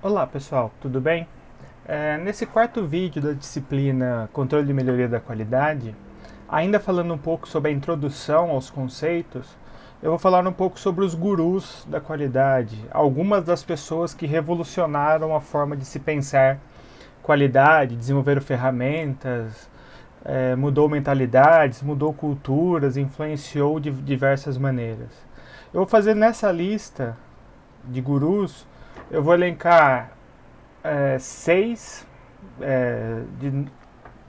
Olá pessoal, tudo bem? Nesse quarto vídeo da disciplina Controle e Melhoria da Qualidade, ainda falando um pouco sobre a introdução aos conceitos, eu vou falar um pouco sobre os gurus da qualidade, algumas das pessoas que revolucionaram a forma de se pensar qualidade, desenvolveram ferramentas, mudou mentalidades, mudou culturas, influenciou de diversas maneiras. Eu vou fazer nessa lista de gurus, eu vou elencar seis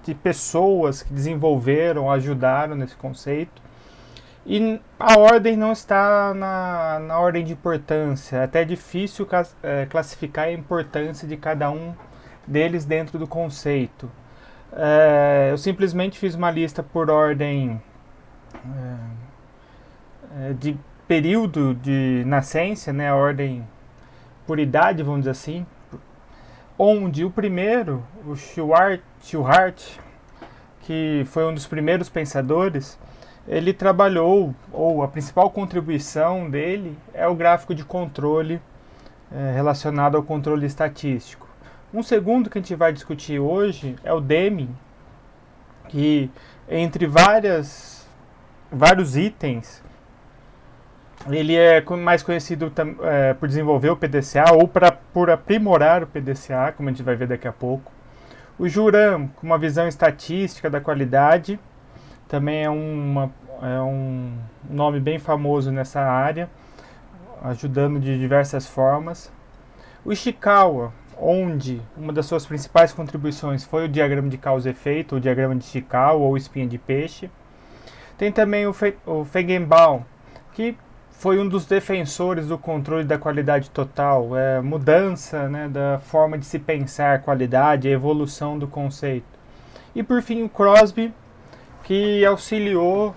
de pessoas que desenvolveram, ajudaram nesse conceito. E a ordem não está na ordem de importância. É até difícil classificar a importância de cada um deles dentro do conceito. Eu simplesmente fiz uma lista por ordem de período de nascença, né, a ordem por idade, vamos dizer assim, onde o primeiro, o Shewhart, que foi um dos primeiros pensadores, ele trabalhou, ou a principal contribuição dele é o gráfico de controle relacionado ao controle estatístico. Um segundo que a gente vai discutir hoje é o Deming, que entre vários itens, ele é mais conhecido por desenvolver o PDCA ou por aprimorar o PDCA, como a gente vai ver daqui a pouco. O Juran, com uma visão estatística da qualidade, também é um nome bem famoso nessa área, ajudando de diversas formas. O Ishikawa, onde uma das suas principais contribuições foi o diagrama de causa e efeito, o diagrama de Ishikawa ou espinha de peixe. Tem também o Feigenbaum, que foi um dos defensores do controle da qualidade total, mudança, né, da forma de se pensar qualidade, a evolução do conceito. E por fim o Crosby, que auxiliou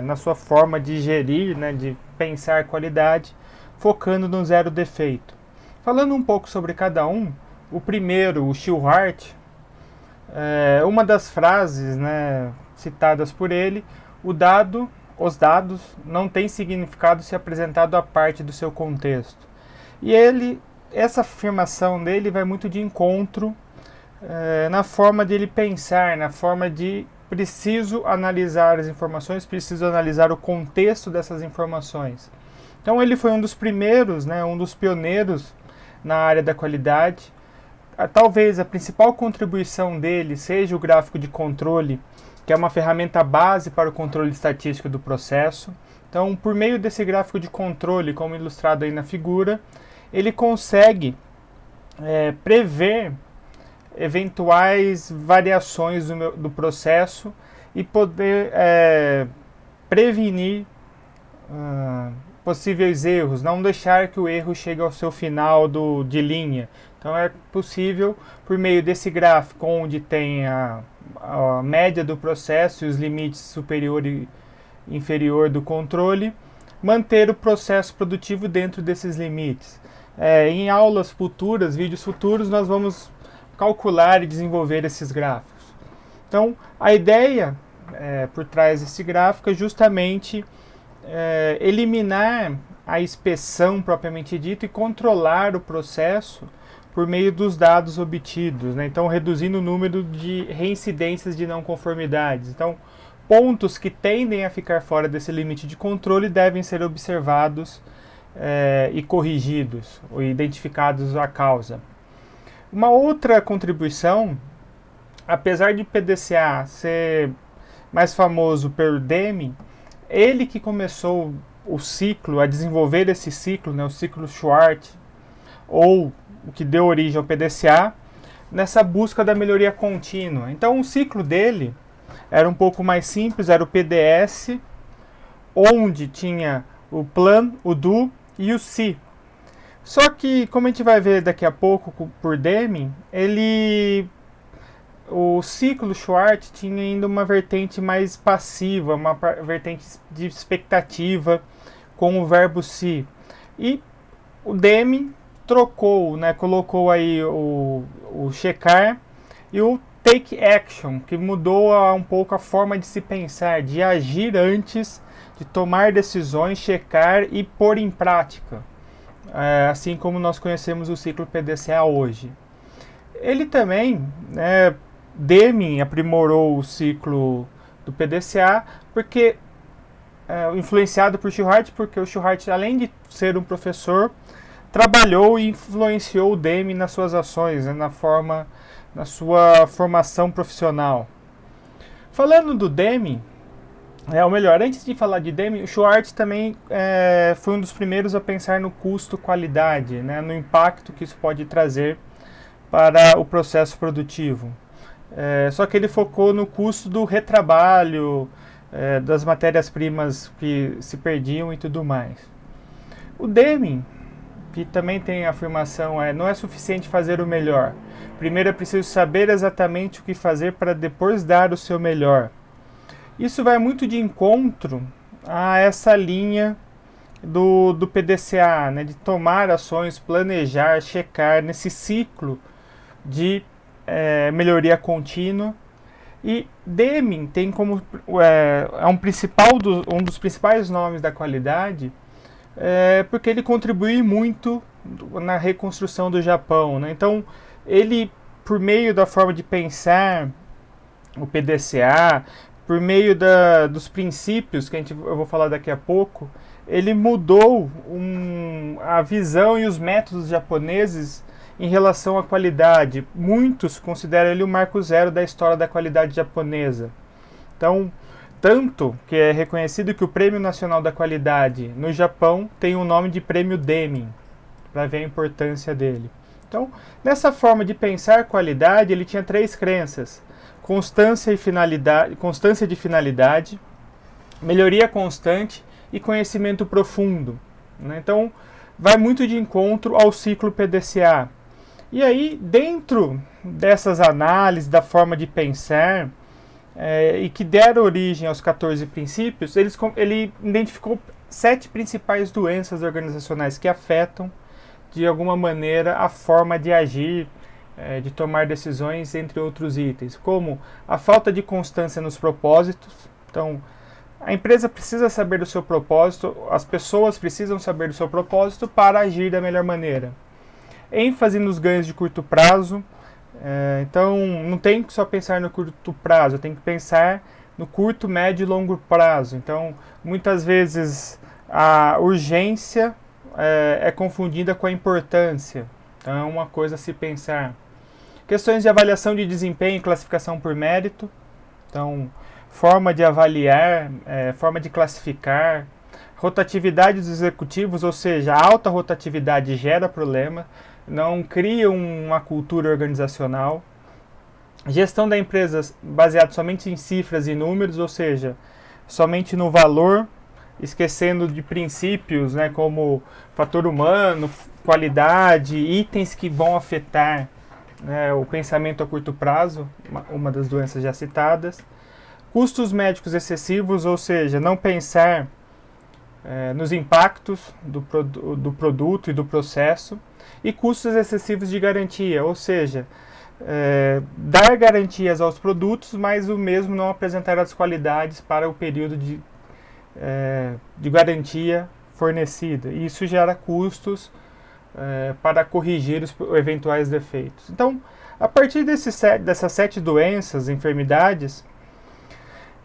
na sua forma de gerir, né, de pensar qualidade, focando no zero defeito. Falando um pouco sobre cada um, o primeiro, o Shewhart, uma das frases, né, citadas por ele, os dados não têm significado se apresentado à parte do seu contexto. E essa afirmação dele vai muito de encontro na forma de ele pensar, na forma de preciso analisar as informações, preciso analisar o contexto dessas informações. Então ele foi um dos primeiros, né, um dos pioneiros na área da qualidade. Talvez a principal contribuição dele seja o gráfico de controle, que é uma ferramenta base para o controle estatístico do processo. Então, por meio desse gráfico de controle, como ilustrado aí na figura, ele consegue prever eventuais variações do processo e poder prevenir possíveis erros, não deixar que o erro chegue ao seu final de linha. Então é possível, por meio desse gráfico, onde tem a média do processo e os limites superior e inferior do controle, manter o processo produtivo dentro desses limites. Em aulas futuras, vídeos futuros, nós vamos calcular e desenvolver esses gráficos. Então, a ideia por trás desse gráfico é justamente eliminar a inspeção propriamente dita e controlar o processo por meio dos dados obtidos, né? Então reduzindo o número de reincidências de não conformidades. Então, pontos que tendem a ficar fora desse limite de controle devem ser observados e corrigidos, ou identificados a causa. Uma outra contribuição, apesar de PDCA ser mais famoso pelo Deming, ele que começou o ciclo, a desenvolver esse ciclo, né, o ciclo Shewhart, ou o que deu origem ao PDCA, nessa busca da melhoria contínua. Então o ciclo dele era um pouco mais simples, era o PDS, onde tinha o Plan, o Do e o Si. Só que, como a gente vai ver daqui a pouco por Deming, o ciclo Shewhart tinha ainda uma vertente mais passiva, uma vertente de expectativa com o verbo si. E o Deming trocou, né, colocou aí o checar e o take action, que mudou um pouco a forma de se pensar, de agir antes de tomar decisões, checar e pôr em prática. assim como nós conhecemos o ciclo PDCA hoje. Ele também, Deming aprimorou o ciclo do PDCA porque influenciado por Shewhart, porque o Shewhart, além de ser um professor, trabalhou e influenciou o Deming nas suas ações, né, na sua formação profissional. Falando do Deming, ou melhor, antes de falar de Deming, o Shewhart também foi um dos primeiros a pensar no custo-qualidade, né, no impacto que isso pode trazer para o processo produtivo. Só que ele focou no custo do retrabalho, das matérias-primas que se perdiam e tudo mais. O Deming, que também tem a afirmação, não é suficiente fazer o melhor. Primeiro é preciso saber exatamente o que fazer para depois dar o seu melhor. Isso vai muito de encontro a essa linha do PDCA, né, de tomar ações, planejar, checar nesse ciclo de melhoria contínua. E Deming tem como um dos principais nomes da qualidade, porque ele contribui muito na reconstrução do Japão, né? Então, ele, por meio da forma de pensar o PDCA, por meio dos princípios que eu vou falar daqui a pouco, ele mudou a visão e os métodos japoneses em relação à qualidade. Muitos consideram ele o marco zero da história da qualidade japonesa. Então, tanto que é reconhecido que o Prêmio Nacional da Qualidade no Japão tem o nome de Prêmio Deming, para ver a importância dele. Então, nessa forma de pensar qualidade, ele tinha 3 crenças: constância de finalidade, melhoria constante e conhecimento profundo, né? Então, vai muito de encontro ao ciclo PDCA. E aí, dentro dessas análises, da forma de pensar, e que deram origem aos 14 princípios, ele identificou 7 principais doenças organizacionais que afetam, de alguma maneira, a forma de agir, de tomar decisões, entre outros itens, como a falta de constância nos propósitos. Então, a empresa precisa saber do seu propósito, as pessoas precisam saber do seu propósito para agir da melhor maneira. ênfase nos ganhos de curto prazo. Então, não tem que só pensar no curto prazo, tem que pensar no curto, médio e longo prazo. Então, muitas vezes a urgência é confundida com a importância. Então, é uma coisa a se pensar. Questões de avaliação de desempenho e classificação por mérito. Então, forma de avaliar, forma de classificar. Rotatividade dos executivos, ou seja, a alta rotatividade gera problema, não cria uma cultura organizacional. Gestão da empresa baseada somente em cifras e números, ou seja, somente no valor, esquecendo de princípios, né, como fator humano, qualidade, itens que vão afetar, né, o pensamento a curto prazo, uma das doenças já citadas. Custos médicos excessivos, ou seja, não pensar nos impactos do produto e do processo. E custos excessivos de garantia, ou seja, dar garantias aos produtos, mas o mesmo não apresentar as qualidades para o período de garantia fornecida. E isso gera custos para corrigir os eventuais defeitos. Então, a partir dessas 7 doenças, enfermidades,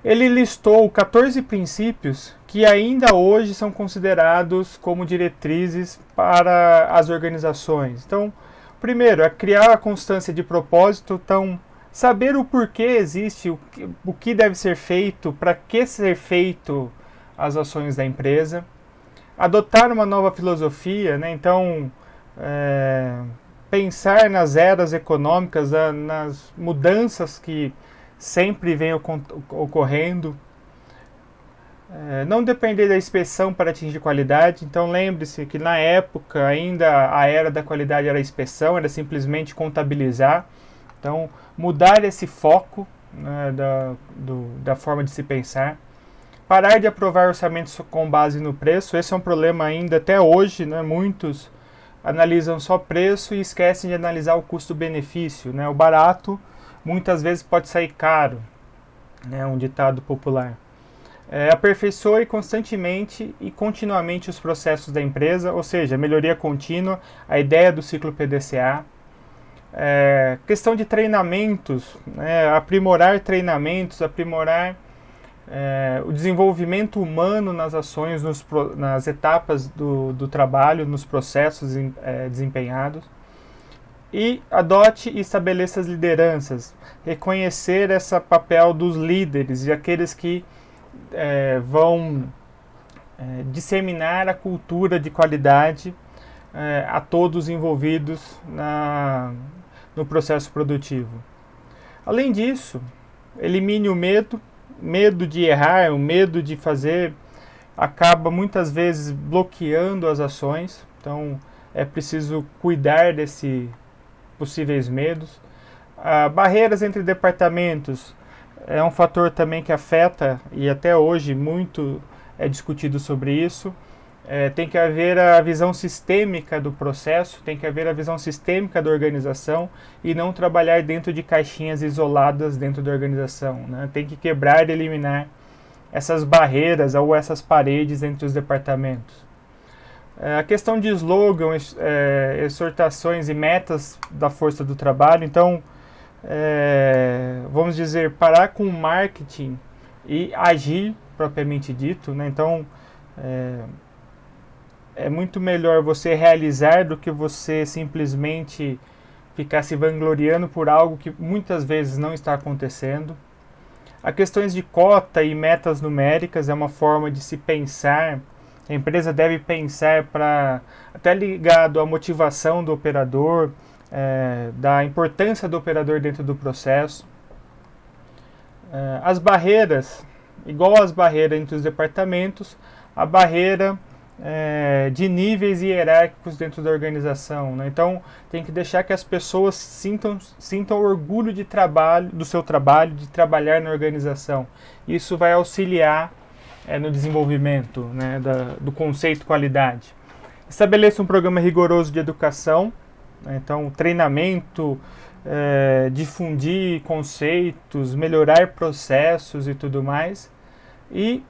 ele listou 14 princípios que ainda hoje são considerados como diretrizes para as organizações. Então, primeiro, é criar a constância de propósito. Então, saber o porquê existe, o que deve ser feito, para que ser feito as ações da empresa. Adotar uma nova filosofia, né? Então, pensar nas eras econômicas, nas mudanças que sempre vem ocorrendo. Não depender da inspeção para atingir qualidade. Então lembre-se que na época ainda a era da qualidade era a inspeção, era simplesmente contabilizar. Então mudar esse foco, né, da forma de se pensar. Parar de aprovar orçamentos com base no preço. Esse é um problema ainda até hoje, né? Muitos analisam só preço e esquecem de analisar o custo-benefício, né? O barato muitas vezes pode sair caro, né? Um ditado popular. aperfeiçoe constantemente e continuamente os processos da empresa, ou seja, melhoria contínua, a ideia do ciclo PDCA. Questão de treinamentos, aprimorar treinamentos, aprimorar o desenvolvimento humano nas ações, nas etapas do trabalho, nos processos desempenhados. E adote e estabeleça as lideranças, reconhecer esse papel dos líderes e aqueles que vão disseminar a cultura de qualidade a todos envolvidos no processo produtivo. Além disso, elimine o medo de errar, o medo de fazer, acaba muitas vezes bloqueando as ações, então é preciso cuidar desses possíveis medos. Barreiras entre departamentos é um fator também que afeta, e até hoje muito é discutido sobre isso. Tem que haver a visão sistêmica do processo, tem que haver a visão sistêmica da organização e não trabalhar dentro de caixinhas isoladas dentro da organização, né? Tem que quebrar e eliminar essas barreiras ou essas paredes entre os departamentos. A questão de slogan, exortações e metas da força do trabalho. Então, vamos dizer, parar com o marketing e agir propriamente dito, né? Então, é muito melhor você realizar do que você simplesmente ficar se vangloriando por algo que muitas vezes não está acontecendo. A questões de cota e metas numéricas é uma forma de se pensar. A empresa deve pensar até ligado à motivação do operador, da importância do operador dentro do processo. As barreiras, igual às barreiras entre os departamentos, a barreira de níveis hierárquicos dentro da organização, né? Então tem que deixar que as pessoas sintam orgulho do seu trabalho, de trabalhar na organização. Isso vai auxiliar no desenvolvimento, né, do conceito qualidade. Estabeleça um programa rigoroso de educação, né? Então treinamento, difundir conceitos, melhorar processos e tudo mais. E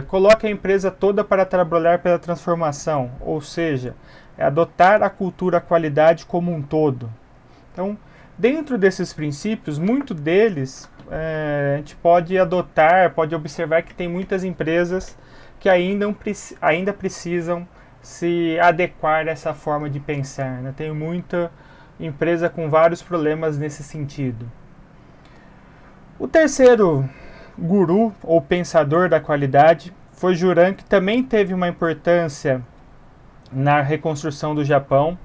coloque a empresa toda para trabalhar pela transformação, ou seja, adotar a cultura qualidade como um todo. Então, dentro desses princípios, muito deles a gente pode adotar, pode observar que tem muitas empresas que ainda precisam se adequar a essa forma de pensar, né? Tem muita empresa com vários problemas nesse sentido. O terceiro guru ou pensador da qualidade foi Juran, que também teve uma importância na reconstrução do Japão.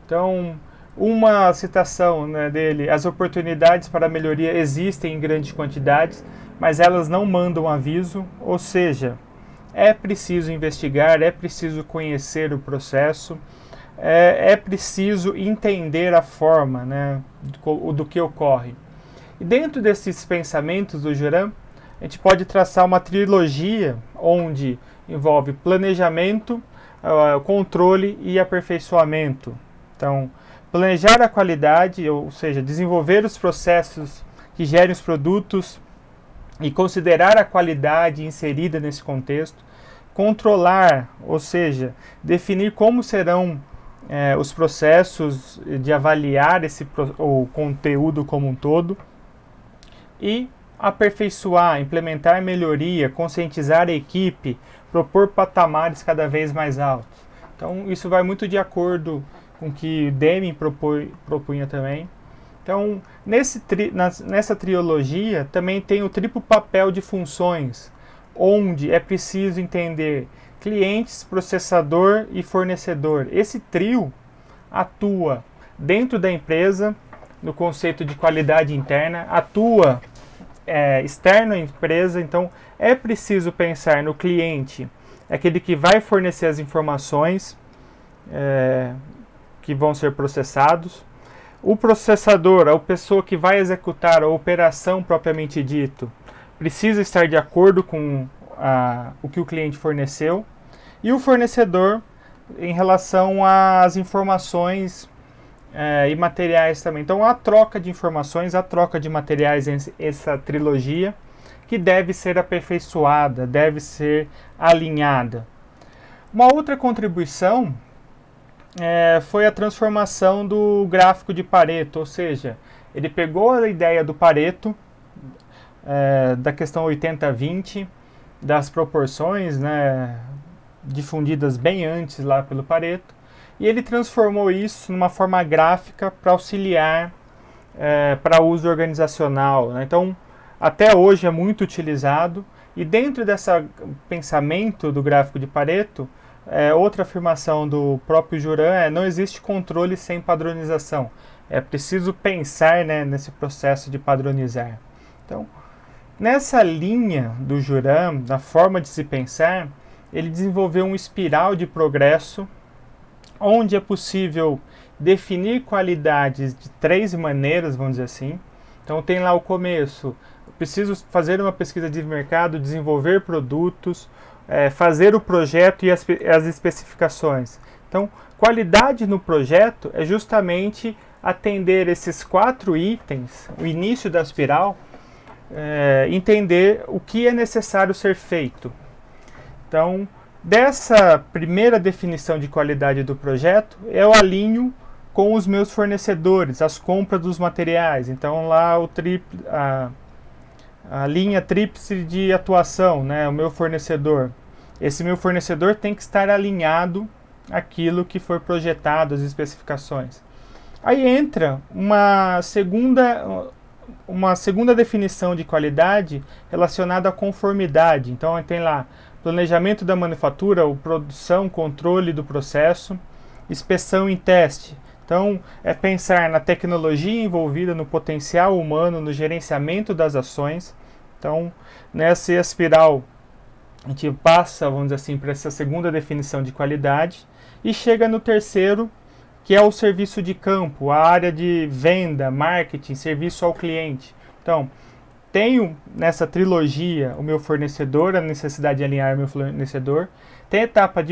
Então, uma citação, né, dele: as oportunidades para melhoria existem em grandes quantidades, mas elas não mandam aviso, ou seja, é preciso investigar, é preciso conhecer o processo, é preciso entender a forma, né, do que ocorre. E dentro desses pensamentos do Juran, a gente pode traçar uma trilogia onde envolve planejamento, controle e aperfeiçoamento. Então, planejar a qualidade, ou seja, desenvolver os processos que gerem os produtos e considerar a qualidade inserida nesse contexto. Controlar, ou seja, definir como serão os processos de avaliar o conteúdo como um todo. E aperfeiçoar, implementar melhoria, conscientizar a equipe, propor patamares cada vez mais altos. Então, isso vai muito de acordo com o que Deming propunha também. Então, nessa trilogia, também tem o triplo papel de funções, onde é preciso entender clientes, processador e fornecedor. Esse trio atua dentro da empresa, no conceito de qualidade interna, atua externo à empresa. Então é preciso pensar no cliente, aquele que vai fornecer as informações que vão ser processados. O processador, a pessoa que vai executar a operação propriamente dito, precisa estar de acordo com o que o cliente forneceu. E o fornecedor, em relação às informações e materiais também. Então, a troca de informações, a troca de materiais, essa trilogia, que deve ser aperfeiçoada, deve ser alinhada. Uma outra contribuição foi a transformação do gráfico de Pareto, ou seja, ele pegou a ideia do Pareto, da questão 80-20, das proporções, né, difundidas bem antes lá pelo Pareto, e ele transformou isso numa forma gráfica para auxiliar para uso organizacional, né? Então, até hoje é muito utilizado, e dentro desse pensamento do gráfico de Pareto, outra afirmação do próprio Juran não existe controle sem padronização. É preciso pensar, né, nesse processo de padronizar. Então, nessa linha do Juran, na forma de se pensar, ele desenvolveu um espiral de progresso, onde é possível definir qualidades de 3 maneiras, vamos dizer assim. Então tem lá o começo, eu preciso fazer uma pesquisa de mercado, desenvolver produtos, fazer o projeto e as especificações. Então, qualidade no projeto é justamente atender esses 4 itens, o início da espiral, entender o que é necessário ser feito. Então, dessa primeira definição de qualidade do projeto, eu alinho com os meus fornecedores, as compras dos materiais. Então, lá a linha tríplice de atuação, né, o meu fornecedor. Esse meu fornecedor tem que estar alinhado àquilo que foi projetado, as especificações. Aí entra uma segunda definição de qualidade relacionada à conformidade. Então, tem lá planejamento da manufatura, produção, controle do processo, inspeção e teste. Então, é pensar na tecnologia envolvida, no potencial humano, no gerenciamento das ações. Então, nessa espiral, a gente passa, vamos dizer assim, para essa segunda definição de qualidade e chega no terceiro, que é o serviço de campo, a área de venda, marketing, serviço ao cliente. Então, tenho nessa trilogia o meu fornecedor, a necessidade de alinhar o meu fornecedor, tem a etapa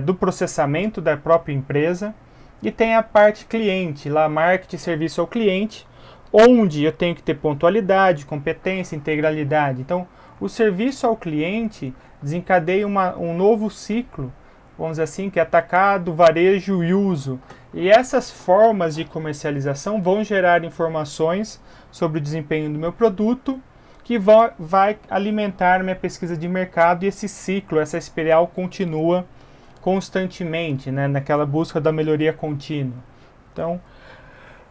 do processamento da própria empresa e tem a parte cliente, lá marketing, serviço ao cliente, onde eu tenho que ter pontualidade, competência, integralidade. Então, o serviço ao cliente desencadeia um novo ciclo, vamos dizer assim, que é atacado, varejo e uso. E essas formas de comercialização vão gerar informações sobre o desempenho do meu produto, que vai alimentar minha pesquisa de mercado, e esse ciclo, essa espiral continua constantemente, né, naquela busca da melhoria contínua. Então,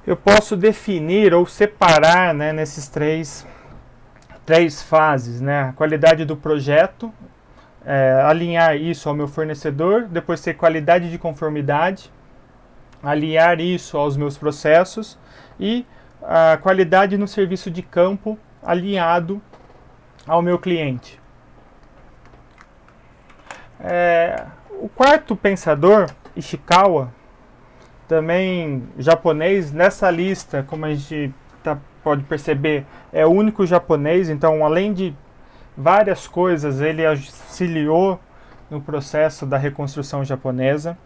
eu posso definir ou separar, né, nesses três fases, né, a qualidade do projeto, alinhar isso ao meu fornecedor, depois ter qualidade de conformidade, alinhar isso aos meus processos e a qualidade no serviço de campo alinhado ao meu cliente. O quarto pensador, Ishikawa, também japonês, nessa lista, como a gente pode perceber, é o único japonês, então além de várias coisas, ele auxiliou no processo da reconstrução japonesa.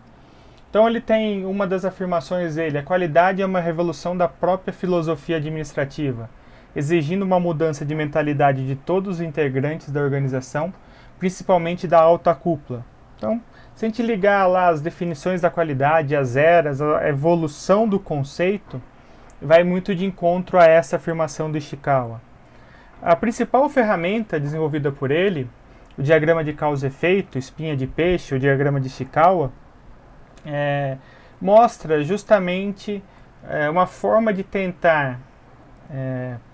Então ele tem uma das afirmações dele: a qualidade é uma revolução da própria filosofia administrativa, exigindo uma mudança de mentalidade de todos os integrantes da organização, principalmente da alta cúpula. Então, se a gente ligar lá as definições da qualidade, as eras, a evolução do conceito, vai muito de encontro a essa afirmação do Ishikawa. A principal ferramenta desenvolvida por ele, o diagrama de causa e efeito, espinha de peixe, o diagrama de Ishikawa, mostra justamente uma forma de tentar,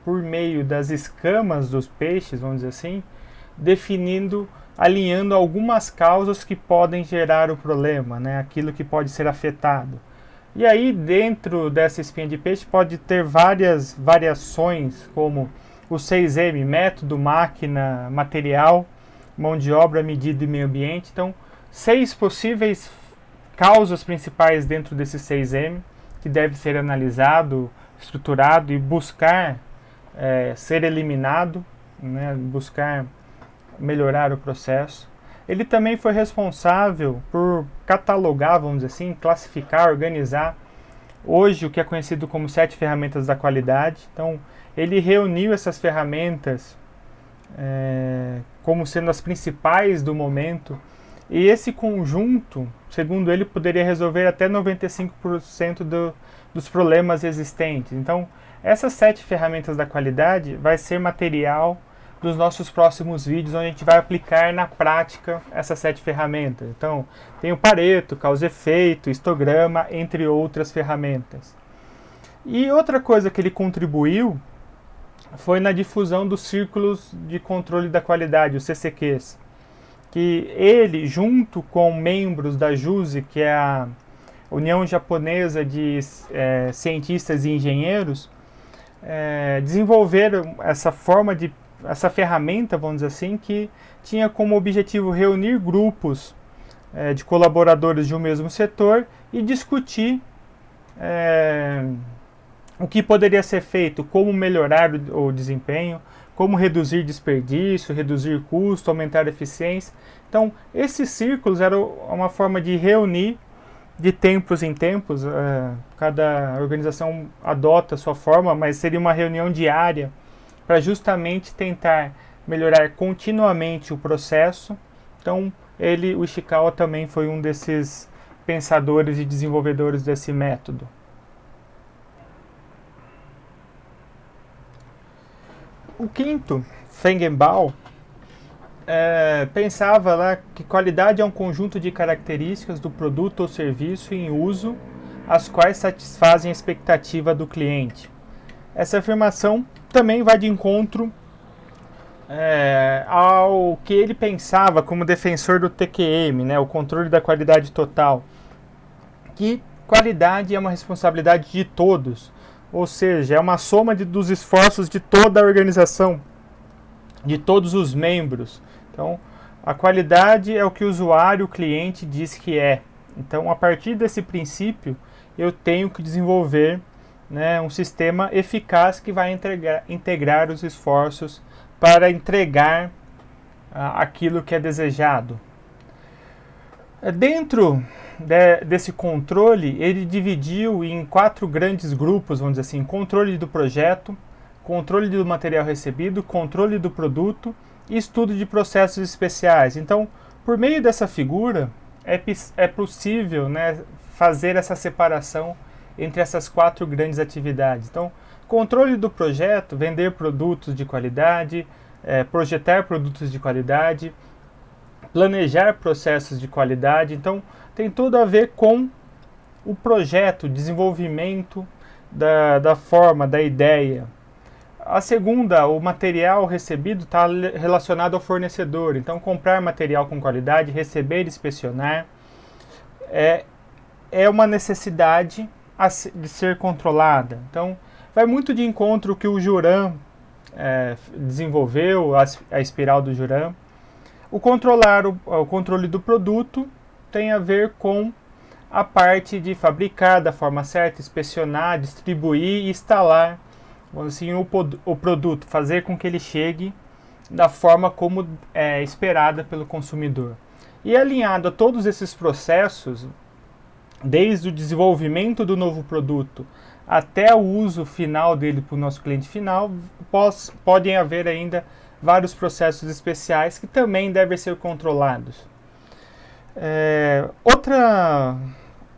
por meio das escamas dos peixes, vamos dizer assim, alinhando algumas causas que podem gerar o problema, né, aquilo que pode ser afetado. E aí, dentro dessa espinha de peixe, pode ter várias variações, como o 6M, método, máquina, material, mão de obra, medida e meio ambiente. Então, 6 possíveis causas principais dentro desse 6M, que deve ser analisado, estruturado e buscar ser eliminado, né, buscar melhorar o processo. Ele também foi responsável por catalogar, vamos dizer assim, classificar, organizar hoje o que é conhecido como 7 ferramentas da qualidade. Então, ele reuniu essas ferramentas como sendo as principais do momento. E esse conjunto, segundo ele, poderia resolver até 95% dos problemas existentes. Então, essas 7 ferramentas da qualidade vai ser material dos nossos próximos vídeos, onde a gente vai aplicar na prática essas 7 ferramentas. Então, tem o Pareto, causa e efeito, histograma, entre outras ferramentas. E outra coisa que ele contribuiu foi na difusão dos círculos de controle da qualidade, os CCQs, que ele, junto com membros da JUSE, que é a União Japonesa de Cientistas e Engenheiros, desenvolveram essa ferramenta, vamos dizer assim, que tinha como objetivo reunir grupos de colaboradores de um mesmo setor e discutir o que poderia ser feito, como melhorar o desempenho, como reduzir desperdício, reduzir custo, aumentar a eficiência. Então, esses círculos eram uma forma de reunir de tempos em tempos, cada organização adota a sua forma, mas seria uma reunião diária para justamente tentar melhorar continuamente o processo. Então, o Ishikawa também foi um desses pensadores e desenvolvedores desse método. O quinto, Feigenbaum, pensava lá que qualidade é um conjunto de características do produto ou serviço em uso, as quais satisfazem a expectativa do cliente. Essa afirmação também vai de encontro ao que ele pensava como defensor do TQM, né, o controle da qualidade total, que qualidade é uma responsabilidade de todos, ou seja, é uma soma dos esforços de toda a organização, de todos os membros. Então, a qualidade é o que o usuário, o cliente diz que é. Então, a partir desse princípio, eu tenho que desenvolver, né, um sistema eficaz que vai integrar os esforços para entregar aquilo que é desejado. Dentro desse controle, ele dividiu em 4 grandes grupos, vamos dizer assim: controle do projeto, controle do material recebido, controle do produto e estudo de processos especiais. Então, por meio dessa figura, é possível, né, fazer essa separação entre essas 4 grandes atividades. Então, controle do projeto, vender produtos de qualidade, projetar produtos de qualidade, planejar processos de qualidade. Então, tem tudo a ver com o projeto, desenvolvimento da forma, da ideia. A segunda, o material recebido está relacionado ao fornecedor. Então, comprar material com qualidade, receber e inspecionar é uma necessidade de ser controlada. Então, vai muito de encontro o que o Juran desenvolveu, a espiral do Juran. O controle do produto tem a ver com a parte de fabricar da forma certa, inspecionar, distribuir e instalar, assim, o produto, fazer com que ele chegue da forma como é esperada pelo consumidor. E alinhado a todos esses processos, desde o desenvolvimento do novo produto até o uso final dele para o nosso cliente final, podem haver ainda vários processos especiais que também devem ser controlados. Outro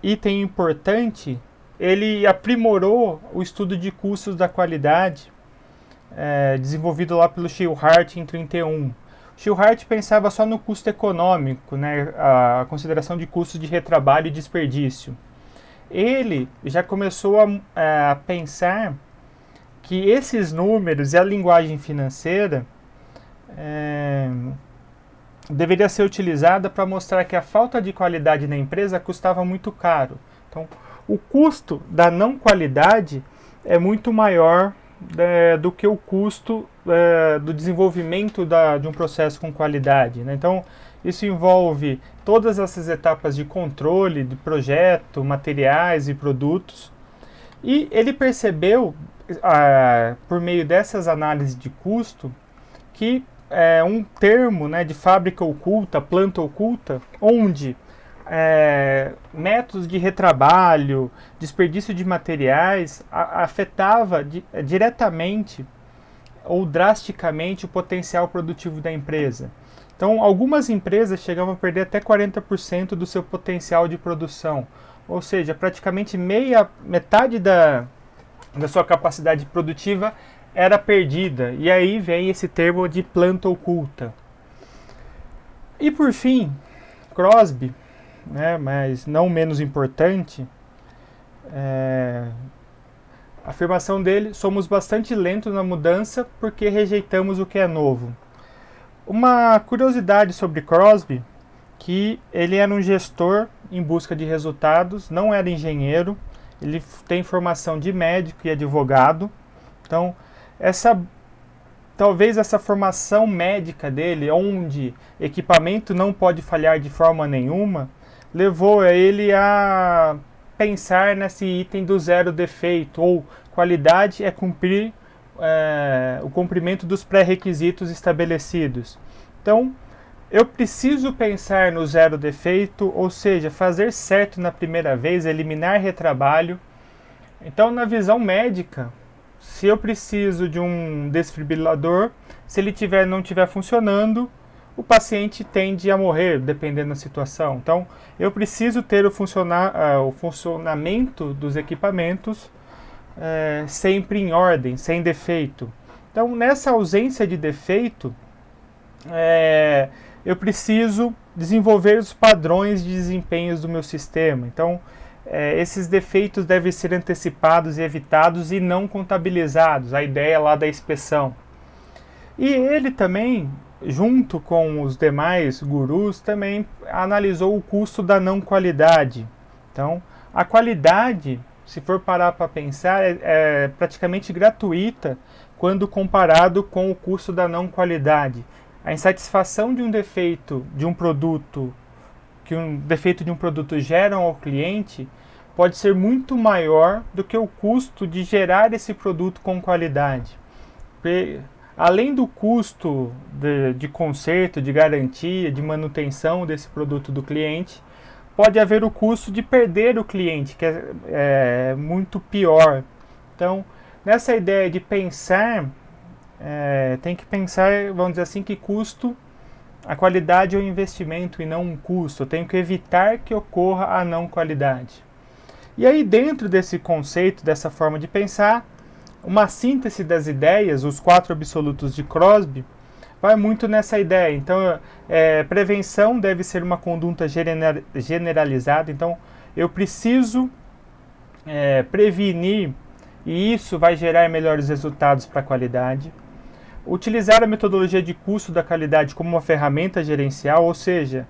item importante, ele aprimorou o estudo de custos da qualidade, desenvolvido lá pelo Shilhart em 1931. Shilhart pensava só no custo econômico, né, a consideração de custos de retrabalho e desperdício. Ele já começou a pensar que esses números e a linguagem financeira deveria ser utilizada para mostrar que a falta de qualidade na empresa custava muito caro. Então, o custo da não qualidade é muito maior do que o custo do desenvolvimento de um processo com qualidade, né? Então, isso envolve todas essas etapas de controle, de projeto, materiais e produtos. E ele percebeu, por meio dessas análises de custo, que um termo, né, de fábrica oculta, planta oculta, onde métodos de retrabalho, desperdício de materiais afetava diretamente ou drasticamente o potencial produtivo da empresa. Então, algumas empresas chegavam a perder até 40% do seu potencial de produção, ou seja, praticamente metade da sua capacidade produtiva era perdida. E aí vem esse termo de planta oculta. E por fim, Crosby, né, mas não menos importante, a afirmação dele: somos bastante lentos na mudança porque rejeitamos o que é novo. Uma curiosidade sobre Crosby, que ele era um gestor em busca de resultados, não era engenheiro, ele tem formação de médico e advogado. Então, talvez essa formação médica dele, onde equipamento não pode falhar de forma nenhuma, levou ele a pensar nesse item do zero defeito, ou qualidade é cumprir o cumprimento dos pré-requisitos estabelecidos. Então, eu preciso pensar no zero defeito, ou seja, fazer certo na primeira vez, eliminar retrabalho. Então, na visão médica, se eu preciso de um desfibrilador, se ele não estiver funcionando, o paciente tende a morrer, dependendo da situação. Então, eu preciso ter o funcionamento dos equipamentos sempre em ordem, sem defeito. Então, nessa ausência de defeito, eu preciso desenvolver os padrões de desempenhos do meu sistema. Então, esses defeitos devem ser antecipados e evitados e não contabilizados, a ideia lá da inspeção. E ele também, junto com os demais gurus, também analisou o custo da não qualidade. Então, a qualidade, se for parar para pensar, é praticamente gratuita quando comparado com o custo da não qualidade. A insatisfação de um defeito de um produto, que um defeito de um produto gera ao cliente, pode ser muito maior do que o custo de gerar esse produto com qualidade. Além do custo de conserto, de garantia, de manutenção desse produto do cliente, pode haver o custo de perder o cliente, que é muito pior. Então, nessa ideia de pensar, tem que pensar, vamos dizer assim, que custo, a qualidade é um investimento e não um custo. Eu tenho que evitar que ocorra a não qualidade. E aí, dentro desse conceito, dessa forma de pensar, uma síntese das ideias, os 4 absolutos de Crosby, vai muito nessa ideia. Então, prevenção deve ser uma conduta generalizada. Então, eu preciso prevenir, e isso vai gerar melhores resultados para a qualidade. Utilizar a metodologia de custo da qualidade como uma ferramenta gerencial, ou seja,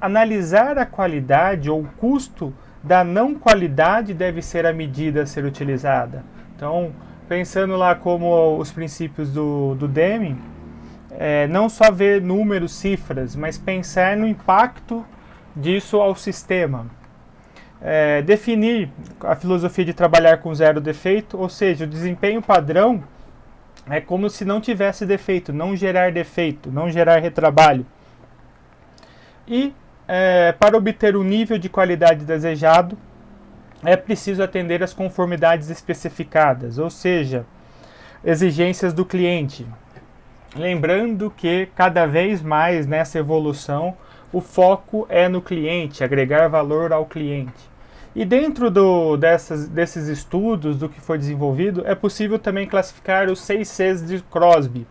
analisar a qualidade ou o custo da não qualidade deve ser a medida a ser utilizada. Então, pensando lá como os princípios do Deming, não só ver números, cifras, mas pensar no impacto disso ao sistema. Definir a filosofia de trabalhar com zero defeito, ou seja, o desempenho padrão é como se não tivesse defeito, não gerar defeito, não gerar retrabalho. E para obter o nível de qualidade desejado, é preciso atender às conformidades especificadas, ou seja, exigências do cliente. Lembrando que cada vez mais nessa evolução, o foco é no cliente, agregar valor ao cliente. E dentro desses estudos, do que foi desenvolvido, é possível também classificar os 6 Cs de Crosby,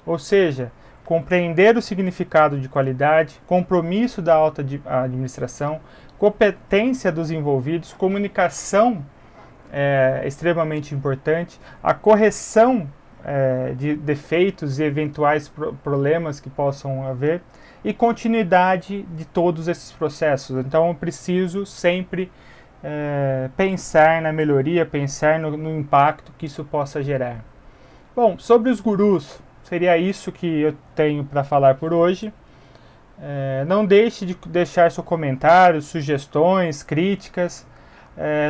ou seja, compreender o significado de qualidade, compromisso da alta administração, competência dos envolvidos, comunicação extremamente importante, a correção de defeitos e eventuais problemas que possam haver, e continuidade de todos esses processos. Então eu preciso sempre pensar na melhoria, pensar no impacto que isso possa gerar. Bom, sobre os gurus, seria isso que eu tenho para falar por hoje. Não deixe de deixar seu comentário, sugestões, críticas,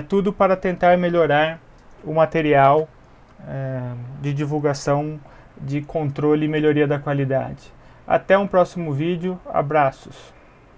tudo para tentar melhorar o material de divulgação, de controle e melhoria da qualidade. Até um próximo vídeo, abraços!